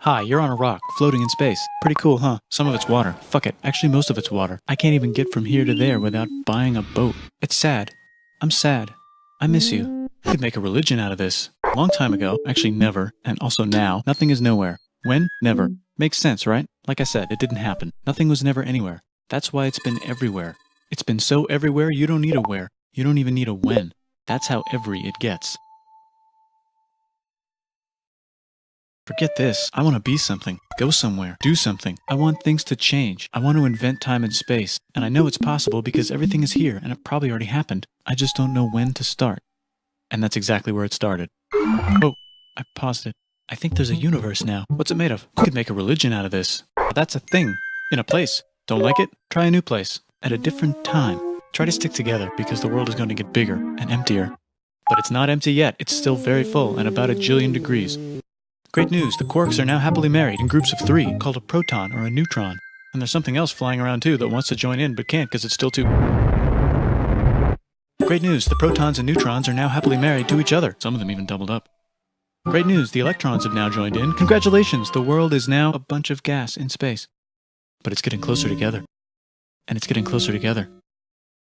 Hi, you're on a rock, floating in space. Pretty cool, huh? Some of it's water. Fuck it. Actually, most of it's water. I can't even get from here to there without buying a boat. It's sad. I'm sad. I miss you. I could make a religion out of this. A long time ago, actually never, and also now, nothing is nowhere. When? Never. Makes sense, right? Like I said, it didn't happen. Nothing was never anywhere. That's why it's been everywhere. It's been so everywhere you don't need a where. You don't even need a when. That's how every it gets. Forget this. I want to be something. Go somewhere. Do something. I want things to change. I want to invent time and space. And I know it's possible because everything is here and it probably already happened. I just don't know when to start. And that's exactly where it started. Oh, I paused it. I think there's a universe now. What's it made of? I could make a religion out of this. That's a thing. In a place. Don't like it? Try a new place. At a different time. Try to stick together because the world is going to get bigger and emptier. But it's not empty yet. It's still very full and about 1,000,000,000 degrees. Great news, the quarks are now happily married in groups of 3, called a proton or a neutron. And there's something else flying around too that wants to join in but can't because it's still too... Great news, the protons and neutrons are now happily married to each other. Some of them even doubled up. Great news, the electrons have now joined in. Congratulations, the world is now a bunch of gas in space. But it's getting closer together. And it's getting closer together.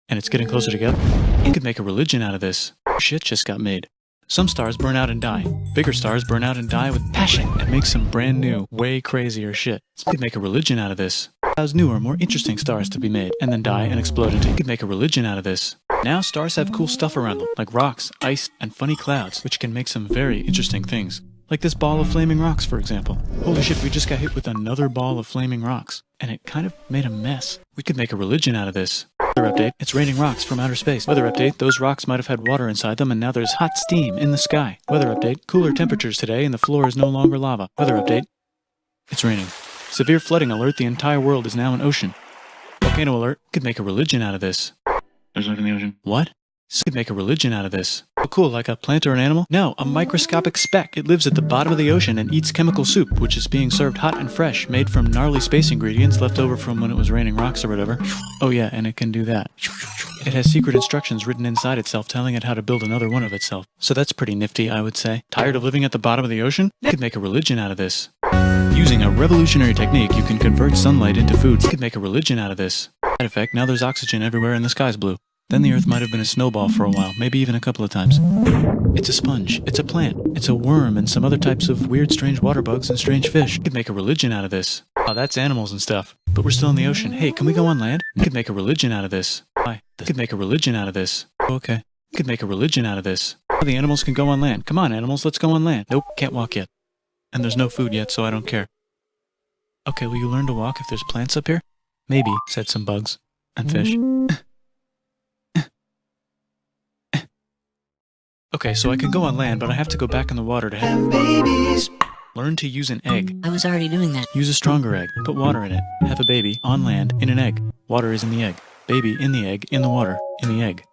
And it's getting closer together. You could make a religion out of this. Shit just got made. Some stars burn out and die. Bigger stars burn out and die with passion and make some brand new, way crazier shit. You could make a religion out of this. Allows newer, more interesting stars to be made, and then die and explode into. You could make a religion out of this. Now stars have cool stuff around them, like rocks, ice, and funny clouds, which can make some very interesting things. Like this ball of flaming rocks, for example. Holy shit, we just got hit with another ball of flaming rocks, and it kind of made a mess. We could make a religion out of this. Weather update, it's raining rocks from outer space. Weather update, those rocks might have had water inside them and now there's hot steam in the sky. Weather update, cooler temperatures today and the floor is no longer lava. Weather update, it's raining. Severe flooding alert, the entire world is now an ocean. Volcano alert, could make a religion out of this. There's life in the ocean. What? Could make a religion out of this. Oh cool, like a plant or an animal? No, a microscopic speck. It lives at the bottom of the ocean and eats chemical soup, which is being served hot and fresh, made from gnarly space ingredients left over from when it was raining rocks or whatever. Oh yeah, and it can do that. It has secret instructions written inside itself telling it how to build another one of itself. So that's pretty nifty, I would say. Tired of living at the bottom of the ocean? Could make a religion out of this. Using a revolutionary technique, you can convert sunlight into food. Could make a religion out of this. Side effect, now there's oxygen everywhere and the sky's blue. Then the Earth might have been a snowball for a while, maybe even a couple of times. It's a sponge, it's a plant, it's a worm and some other types of weird strange water bugs and strange fish. Could make a religion out of this. Oh, that's animals and stuff. But we're still in the ocean. Hey, can we go on land? Could make a religion out of this. Why? Could make a religion out of this. Okay. Could make a religion out of this. Oh, the animals can go on land. Come on, animals, let's go on land. Nope, can't walk yet. And there's no food yet, so I don't care. Okay, will you learn to walk if there's plants up here? Maybe, said some bugs. And fish. Okay, so I can go on land, but I have to go back in the water to have babies. Learn to use an egg. I was already doing that. Use a stronger egg. Put water in it. Have a baby on land in an egg. Water is in the egg. Baby in the egg, in the water, in the egg.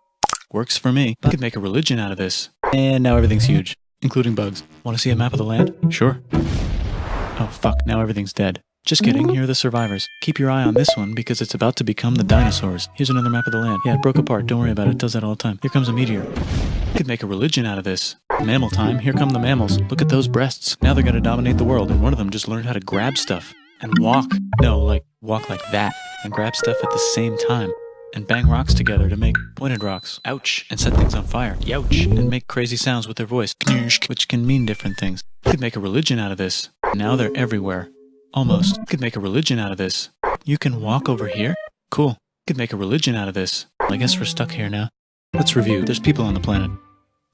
Works for me. I could make a religion out of this. And now everything's huge, including bugs. Want to see a map of the land? Sure. Oh fuck, now everything's dead. Just kidding, here are the survivors. Keep your eye on this one because it's about to become the dinosaurs. Here's another map of the land. Yeah, it broke apart, don't worry about it, it does that all the time. Here comes a meteor. Could make a religion out of this. Mammal time, here come the mammals. Look at those breasts. Now they're gonna dominate the world and one of them just learned how to grab stuff. And walk. No, like, walk like that. And grab stuff at the same time. And bang rocks together to make pointed rocks. Ouch. And set things on fire. Youch. And make crazy sounds with their voice. Knirsch, which can mean different things. Could make a religion out of this. Now they're everywhere. Almost. Could make a religion out of this. You can walk over here? Cool. Could make a religion out of this. I guess we're stuck here now. Let's review. There's people on the planet.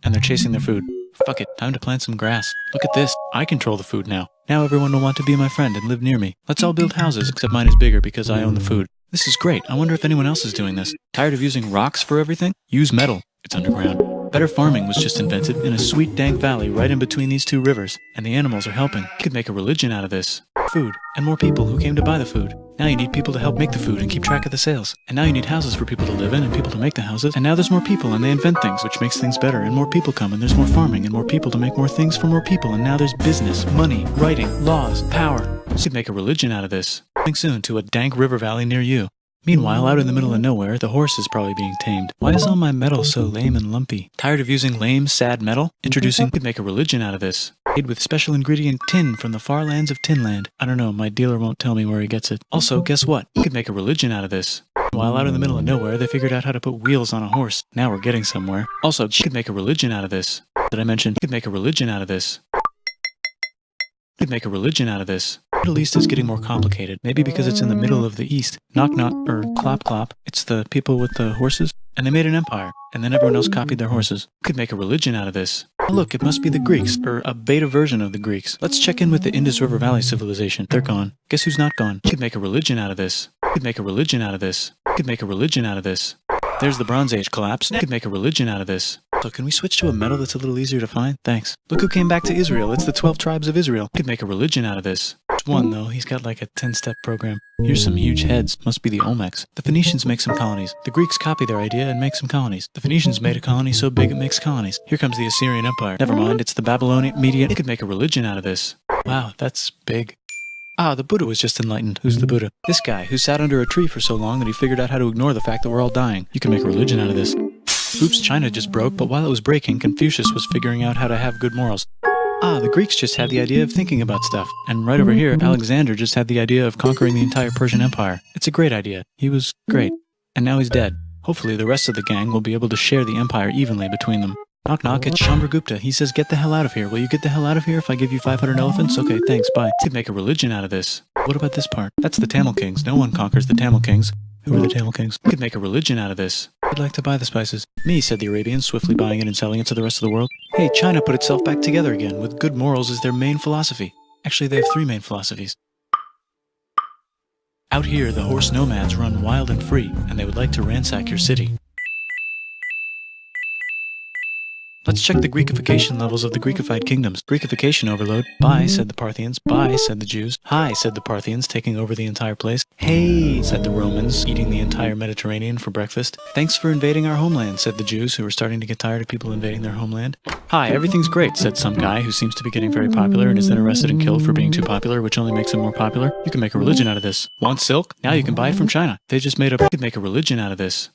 And they're chasing their food. Fuck it. Time to plant some grass. Look at this. I control the food now. Now everyone will want to be my friend and live near me. Let's all build houses, except mine is bigger because I own the food. This is great. I wonder if anyone else is doing this. Tired of using rocks for everything? Use metal. It's underground. Better farming was just invented in a sweet dank valley right in between these two rivers, and the animals are helping. You could make a religion out of this. Food, and more people who came to buy the food. Now you need people to help make the food and keep track of the sales. And now you need houses for people to live in and people to make the houses. And now there's more people and they invent things, which makes things better. And more people come and there's more farming and more people to make more things for more people. And now there's business, money, writing, laws, power. You could make a religion out of this. Coming soon to a dank river valley near you. Meanwhile, out in the middle of nowhere, the horse is probably being tamed. Why is all my metal so lame and lumpy? Tired of using lame, sad metal? Introducing could make a religion out of this. Made with special ingredient tin from the far lands of Tinland. I don't know, my dealer won't tell me where he gets it. Also, guess what? You could make a religion out of this. While out in the middle of nowhere, they figured out how to put wheels on a horse. Now we're getting somewhere. Also, you could make a religion out of this. Did I mention you could make a religion out of this? You could make a religion out of this. Middle East is getting more complicated. Maybe because it's in the middle of the East. Knock knock, or clop clop. It's the people with the horses. And they made an empire. And then everyone else copied their horses. You could make a religion out of this. Oh, look, it must be the Greeks, or a beta version of the Greeks. Let's check in with the Indus River Valley civilization. They're gone. Guess who's not gone? You could make a religion out of this. You could make a religion out of this. You could make a religion out of this. There's the Bronze Age collapse. You could make a religion out of this. So can we switch to a metal that's a little easier to find? Thanks. Look who came back to Israel. It's the 12 tribes of Israel. You could make a religion out of this. It's one, though. He's got like a 10-step program. Here's some huge heads. Must be the Olmecs. The Phoenicians make some colonies. The Greeks copy their idea and make some colonies. The Phoenicians made a colony so big it makes colonies. Here comes the Assyrian Empire. Never mind, it's the Babylonian Median. You could make a religion out of this. Wow, that's big. Ah, the Buddha was just enlightened. Who's the Buddha? This guy, who sat under a tree for so long that he figured out how to ignore the fact that we're all dying. You can make a religion out of this. Oops, China just broke, but while it was breaking, Confucius was figuring out how to have good morals. Ah, the Greeks just had the idea of thinking about stuff. And right over here, Alexander just had the idea of conquering the entire Persian Empire. It's a great idea. He was great. And now he's dead. Hopefully the rest of the gang will be able to share the empire evenly between them. Knock knock, it's Chandragupta. He says, get the hell out of here. Will you get the hell out of here if I give you 500 elephants? Okay, thanks, bye. You could make a religion out of this. What about this part? That's the Tamil Kings. No one conquers the Tamil Kings. Who are the Tamil Kings? You could make a religion out of this. I'd like to buy the spices. Me, said the Arabians, swiftly buying it and selling it to the rest of the world. Hey, China put itself back together again, with good morals as their main philosophy. Actually, they have 3 main philosophies. Out here, the horse nomads run wild and free, and they would like to ransack your city. Let's check the Greekification levels of the Greekified kingdoms. Greekification overload. Bye, said the Parthians. Bye, said the Jews. Hi, said the Parthians, taking over the entire place. Hey, said the Romans, eating the entire Mediterranean for breakfast. Thanks for invading our homeland, said the Jews, who were starting to get tired of people invading their homeland. Hi, everything's great, said some guy who seems to be getting very popular and is then arrested and killed for being too popular, which only makes him more popular. You can make a religion out of this. Want silk? Now you can buy it from China. They just made up. You could make a religion out of this.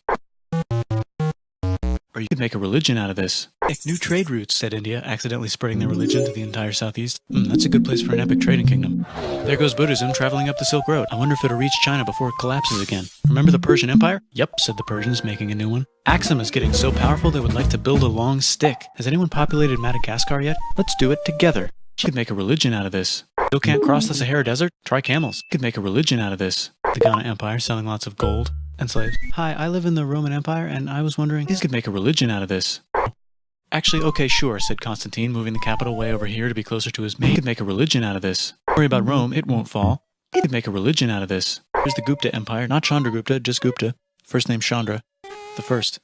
Or you could make a religion out of this. Make new trade routes, said India, accidentally spreading their religion to the entire southeast. That's a good place for an epic trading kingdom. There goes Buddhism traveling up the Silk Road. I wonder if it'll reach China before it collapses again. Remember the Persian Empire? Yep, said the Persians, making a new one. Axum is getting so powerful they would like to build a long stick. Has anyone populated Madagascar yet? Let's do it together. You could make a religion out of this. Still can't cross the Sahara Desert? Try camels. You could make a religion out of this. The Ghana Empire selling lots of gold and slaves. Hi, I live in the Roman Empire, and I was wondering, you could make a religion out of this. Actually, okay, sure, said Constantine, moving the capital way over here to be closer to his mate. You could make a religion out of this. Don't worry about Rome, it won't fall. You could make a religion out of this. Here's the Gupta Empire, not Chandragupta, just Gupta. First name Chandra, the first.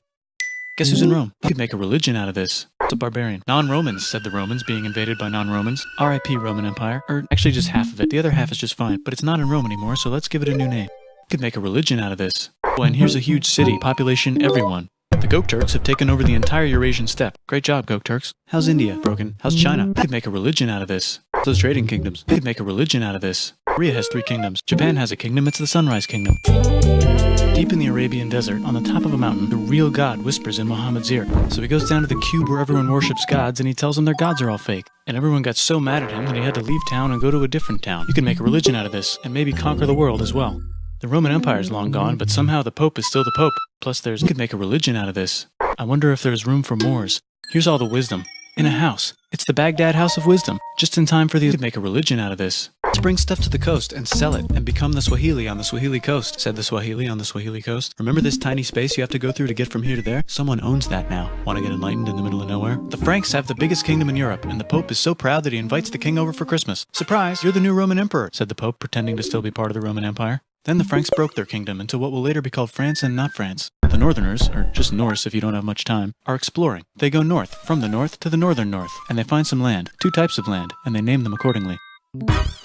Guess who's in Rome? You could make a religion out of this. It's a barbarian. Non-Romans, said the Romans, being invaded by non-Romans. R.I.P. Roman Empire. Or actually just half of it. The other half is just fine, but it's not in Rome anymore, so let's give it a new name. You could make a religion out of this. Oh, and here's a huge city, population everyone. The Gok Turks have taken over the entire Eurasian steppe. Great job, Gok Turks. How's India? Broken. How's China? You could make a religion out of this. Those trading kingdoms. You could make a religion out of this. Korea has 3 kingdoms. Japan has a kingdom, it's the Sunrise Kingdom. Deep in the Arabian desert, on the top of a mountain, the real God whispers in Muhammad's ear. So he goes down to the cube where everyone worships gods, and he tells them their gods are all fake. And everyone got so mad at him that he had to leave town and go to a different town. You can make a religion out of this, and maybe conquer the world as well. The Roman Empire is long gone, but somehow the Pope is still the Pope. Plus you could make a religion out of this. I wonder if there's room for Moors. Here's all the wisdom. In a house. It's the Baghdad House of Wisdom. Just in time for the... You could make a religion out of this. Let's bring stuff to the coast and sell it and become the Swahili on the Swahili coast, said the Swahili on the Swahili coast. Remember this tiny space you have to go through to get from here to there? Someone owns that now. Want to get enlightened in the middle of nowhere? The Franks have the biggest kingdom in Europe, and the Pope is so proud that he invites the king over for Christmas. Surprise, you're the new Roman emperor, said the Pope, pretending to still be part of the Roman Empire. Then the Franks broke their kingdom into what will later be called France and not France. The Northerners, or just Norse if you don't have much time, are exploring. They go north, from the north to the northern north, and they find some land, 2 types of land, and they name them accordingly.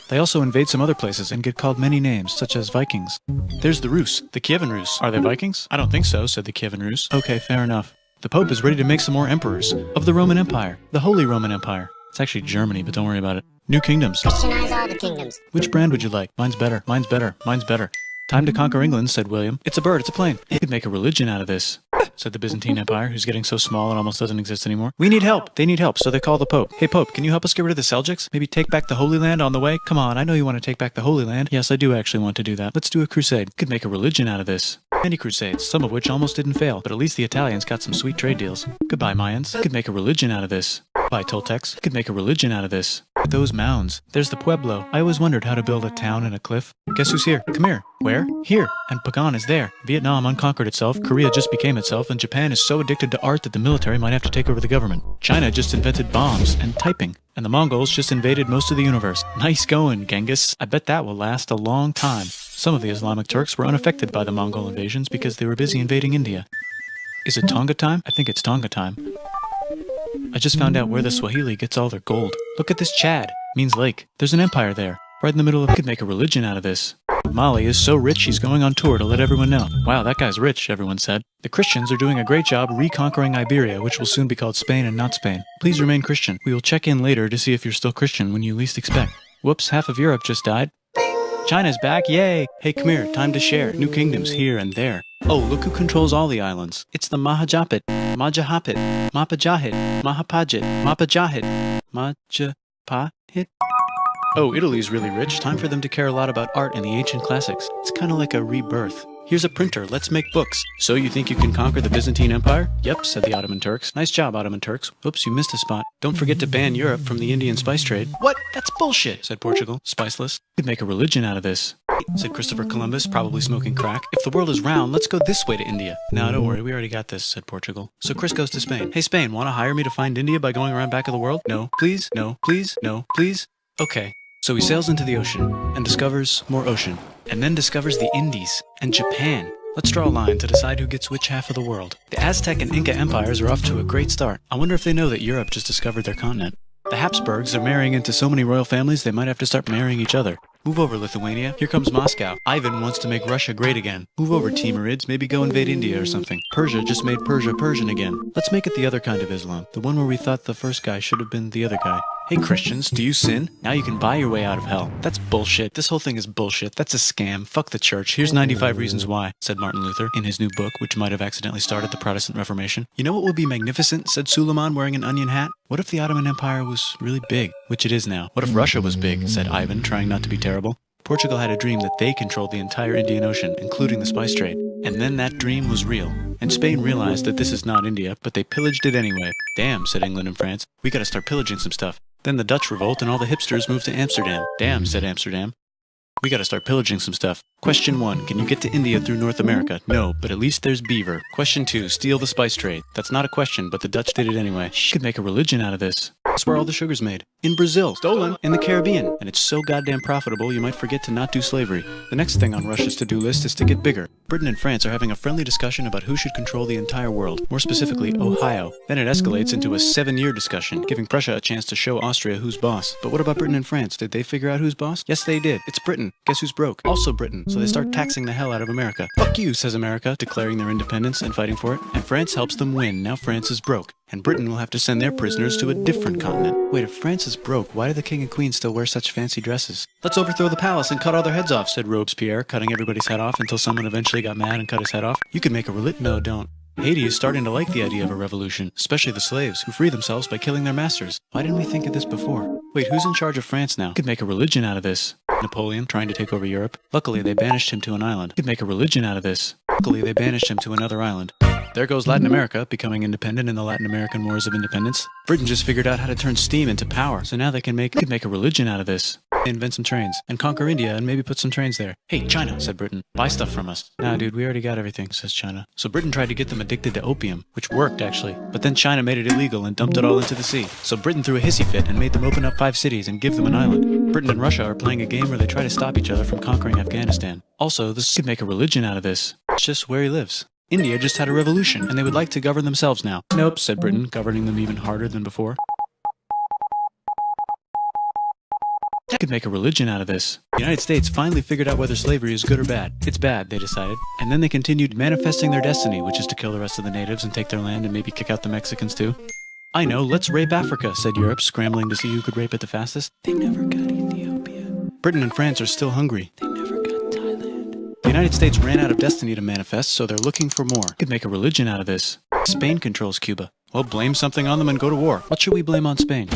They also invade some other places and get called many names, such as Vikings. There's the Rus, the Kievan Rus. Are they Vikings? I don't think so, said the Kievan Rus. Okay, fair enough. The Pope is ready to make some more emperors of the Roman Empire, the Holy Roman Empire. It's actually Germany, but don't worry about it. New kingdoms. Christianize all the kingdoms. Which brand would you like? Mine's better, mine's better, mine's better. Time to conquer England, said William. It's a bird, it's a plane. You could make a religion out of this. said the Byzantine Empire, who's getting so small it almost doesn't exist anymore. We need help. They need help, so they call the Pope. Hey, Pope, can you help us get rid of the Seljuks? Maybe take back the Holy Land on the way? Come on, I know you want to take back the Holy Land. Yes, I do actually want to do that. Let's do a crusade. Could make a religion out of this. Many crusades, some of which almost didn't fail, but at least the Italians got some sweet trade deals. Goodbye, Mayans. Could make a religion out of this. Goodbye, Toltecs. Could make a religion out of this. Those mounds. There's the Pueblo. I always wondered how to build a town in a cliff. Guess who's here? Come here. Where? Here. And Pagan is there. Vietnam unconquered itself, Korea just became itself, and Japan is so addicted to art that the military might have to take over the government. China just invented bombs and typing. And the Mongols just invaded most of the universe. Nice going, Genghis. I bet that will last a long time. Some of the Islamic Turks were unaffected by the Mongol invasions because they were busy invading India. Is it Tonga time? I think it's Tonga time. I just found out where the Swahili gets all their gold. Look at this Chad. Means lake. There's an empire there. Right in the middle of it. Could make a religion out of this. Mali is so rich he's going on tour to let everyone know. Wow, that guy's rich, everyone said. The Christians are doing a great job reconquering Iberia, which will soon be called Spain and not Spain. Please remain Christian. We will check in later to see if you're still Christian when you least expect. Whoops, half of Europe just died. China's back, yay! Hey, come here, time to share. New kingdoms here and there. Oh, look who controls all the islands. It's the Mahajapit, Majahapit, Mapajahit, Mahapajit, Mapajahit, Majapahit. Oh, Italy's really rich. Time for them to care a lot about art and the ancient classics. It's kind of like a rebirth. Here's a printer, let's make books. So you think you can conquer the Byzantine Empire? Yep, said the Ottoman Turks. Nice job, Ottoman Turks. Oops, you missed a spot. Don't forget to ban Europe from the Indian spice trade. What? That's bullshit, said Portugal. Spiceless. Could make a religion out of this, said Christopher Columbus, probably smoking crack. If the world is round, let's go this way to India. No, don't worry, we already got this, said Portugal. So Chris goes to Spain. Hey, Spain, want to hire me to find India by going around back of the world? No, please, no, please, no, please. Okay. So he sails into the ocean and discovers more ocean, and then discovers the Indies and Japan. Let's draw a line to decide who gets which half of the world. The Aztec and Inca empires are off to a great start. I wonder if they know that Europe just discovered their continent. The Habsburgs are marrying into so many royal families they might have to start marrying each other. Move over, Lithuania. Here comes Moscow. Ivan wants to make Russia great again. Move over, Timurids. Maybe go invade India or something. Persia just made Persia Persian again. Let's make it the other kind of Islam. The one where we thought the first guy should have been the other guy. Hey Christians, do you sin? Now you can buy your way out of hell. That's bullshit. This whole thing is bullshit. That's a scam. Fuck the church. Here's 95 reasons why, said Martin Luther in his new book, which might have accidentally started the Protestant Reformation. You know what would be magnificent, said Suleiman wearing an onion hat? What if the Ottoman Empire was really big, which it is now? What if Russia was big, said Ivan, trying not to be terrible. Portugal had a dream that they controlled the entire Indian Ocean, including the spice trade. And then that dream was real. And Spain realized that this is not India, but they pillaged it anyway. Damn, said England and France. We gotta start pillaging some stuff. Then the Dutch revolt and all the hipsters moved to Amsterdam. Damn, said Amsterdam. We gotta start pillaging some stuff. Question 1. Can you get to India through North America? No, but at least there's beaver. Question 2. Steal the spice trade. That's not a question, but the Dutch did it anyway. Could make a religion out of this. That's where all the sugar's made. In Brazil. Stolen. In the Caribbean. And it's so goddamn profitable you might forget to not do slavery. The next thing on Russia's to-do list is to get bigger. Britain and France are having a friendly discussion about who should control the entire world. More specifically, Ohio. Then it escalates into a 7-year discussion, giving Prussia a chance to show Austria who's boss. But what about Britain and France? Did they figure out who's boss? Yes, they did. It's Britain. Guess who's broke? Also Britain. So they start taxing the hell out of America. Fuck you, says America, declaring their independence and fighting for it. And France helps them win. Now France is broke. And Britain will have to send their prisoners to a different continent. Wait, if France is broke, why do the king and queen still wear such fancy dresses? Let's overthrow the palace and cut all their heads off, said Robespierre, cutting everybody's head off until someone eventually got mad and cut his head off. You can make a No, don't. Haiti is starting to like the idea of a revolution, especially the slaves, who free themselves by killing their masters. Why didn't we think of this before? Wait, who's in charge of France now? Could make a religion out of this. Napoleon, trying to take over Europe. Luckily, they banished him to an island. Could make a religion out of this. Luckily, they banished him to another island. There goes Latin America, becoming independent in the Latin American Wars of Independence. Britain just figured out how to turn steam into power, so now they could make a religion out of this. They invent some trains, and conquer India, and maybe put some trains there. Hey, China, said Britain, buy stuff from us. Nah, dude, we already got everything, says China. So Britain tried to get them addicted to opium, which worked, actually. But then China made it illegal and dumped it all into the sea. So Britain threw a hissy fit and made them open up 5 cities and give them an island. Britain and Russia are playing a game where they try to stop each other from conquering Afghanistan. Also, this could make a religion out of this. It's just where he lives. India just had a revolution, and they would like to govern themselves now. Nope, said Britain, governing them even harder than before. I could make a religion out of this. The United States finally figured out whether slavery is good or bad. It's bad, they decided. And then they continued manifesting their destiny, which is to kill the rest of the natives and take their land and maybe kick out the Mexicans too. I know, let's rape Africa, said Europe, scrambling to see who could rape it the fastest. They never got Ethiopia. Britain and France are still hungry. They never got Thailand. The United States ran out of destiny to manifest, so they're looking for more. Could make a religion out of this. Spain controls Cuba. Well, blame something on them and go to war. What should we blame on Spain?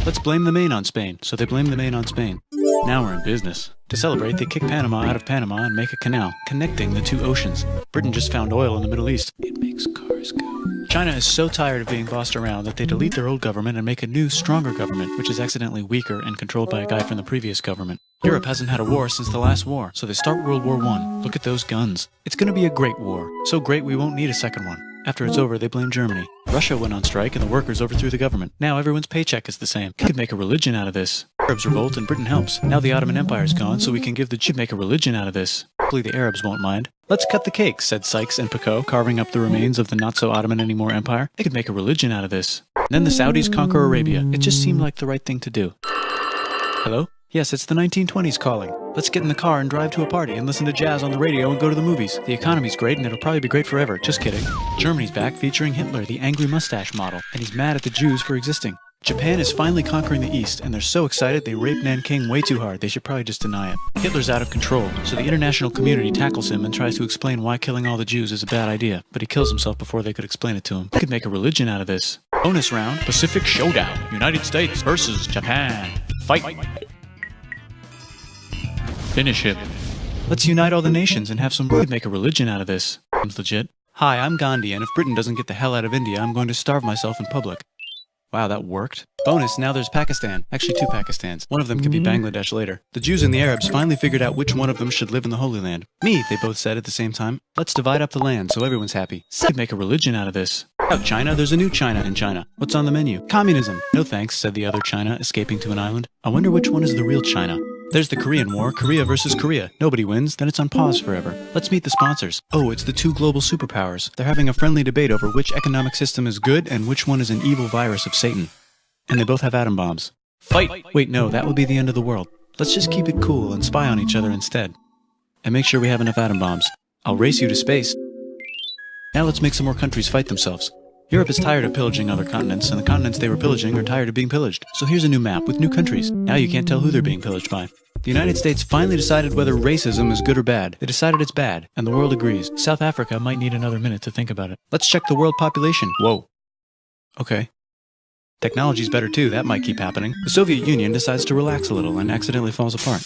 Let's blame the Maine on Spain. So they blame the Maine on Spain. Now we're in business. To celebrate, they kick Panama out of Panama and make a canal, connecting the two oceans. Britain just found oil in the Middle East. It makes cars go. China is so tired of being bossed around that they delete their old government and make a new, stronger government, which is accidentally weaker and controlled by a guy from the previous government. Europe hasn't had a war since the last war, so they start World War I. Look at those guns. It's gonna be a great war. So great we won't need a second one. After it's over, they blame Germany. Russia went on strike and the workers overthrew the government. Now everyone's paycheck is the same. Could make a religion out of this. Arabs revolt and Britain helps. Now the Ottoman Empire's gone, so we can give the Jews make a religion out of this. Hopefully the Arabs won't mind. Let's cut the cake, said Sykes and Picot, carving up the remains of the not-so-Ottoman-anymore empire. They could make a religion out of this. And then the Saudis conquer Arabia. It just seemed like the right thing to do. Hello? Yes, it's the 1920s calling. Let's get in the car and drive to a party and listen to jazz on the radio and go to the movies. The economy's great and it'll probably be great forever. Just kidding. Germany's back featuring Hitler, the angry mustache model, and he's mad at the Jews for existing. Japan is finally conquering the East, and they're so excited they rape Nanking way too hard. They should probably just deny it. Hitler's out of control, so the international community tackles him and tries to explain why killing all the Jews is a bad idea. But he kills himself before they could explain it to him. They could make a religion out of this. Bonus round, Pacific Showdown. United States versus Japan. Fight! Finish him. Let's unite all the nations and have some could make a religion out of this. Seems legit. Hi, I'm Gandhi, and if Britain doesn't get the hell out of India, I'm going to starve myself in public. Wow, that worked. Bonus, now there's Pakistan. Actually, two Pakistans. One of them could be Bangladesh later. The Jews and the Arabs finally figured out which one of them should live in the Holy Land. Me, they both said at the same time. Let's divide up the land so everyone's happy. Could make a religion out of this. Out China, there's a new China in China. What's on the menu? Communism. No thanks, said the other China, escaping to an island. I wonder which one is the real China. There's the Korean War, Korea versus Korea. Nobody wins, then it's on pause forever. Let's meet the sponsors. Oh, it's the two global superpowers. They're having a friendly debate over which economic system is good and which one is an evil virus of Satan. And they both have atom bombs. Fight! Wait, no, that would be the end of the world. Let's just keep it cool and spy on each other instead. And make sure we have enough atom bombs. I'll race you to space. Now let's make some more countries fight themselves. Europe is tired of pillaging other continents, and the continents they were pillaging are tired of being pillaged. So here's a new map with new countries. Now you can't tell who they're being pillaged by. The United States finally decided whether racism is good or bad. They decided it's bad, and the world agrees. South Africa might need another minute to think about it. Let's check the world population. Whoa. Okay. Technology's better too, that might keep happening. The Soviet Union decides to relax a little and accidentally falls apart.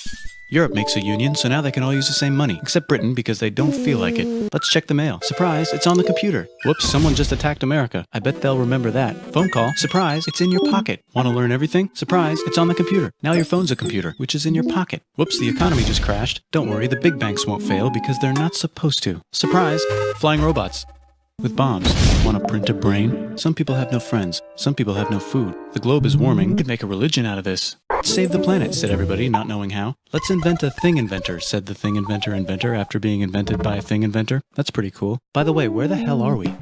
Europe makes a union, so now they can all use the same money, except Britain because they don't feel like it. Let's check the mail. Surprise, it's on the computer. Whoops, someone just attacked America. I bet they'll remember that. Phone call. Surprise, it's in your pocket. Want to learn everything? Surprise, it's on the computer. Now your phone's a computer, which is in your pocket. Whoops, the economy just crashed. Don't worry, the big banks won't fail because they're not supposed to. Surprise, flying robots. With bombs. Want to print a brain? Some people have no friends. Some people have no food. The globe is warming. We could make a religion out of this. Let's save the planet, said everybody, not knowing how. Let's invent a thing inventor, said the thing inventor after being invented by a thing inventor. That's pretty cool. By the way, where the hell are we?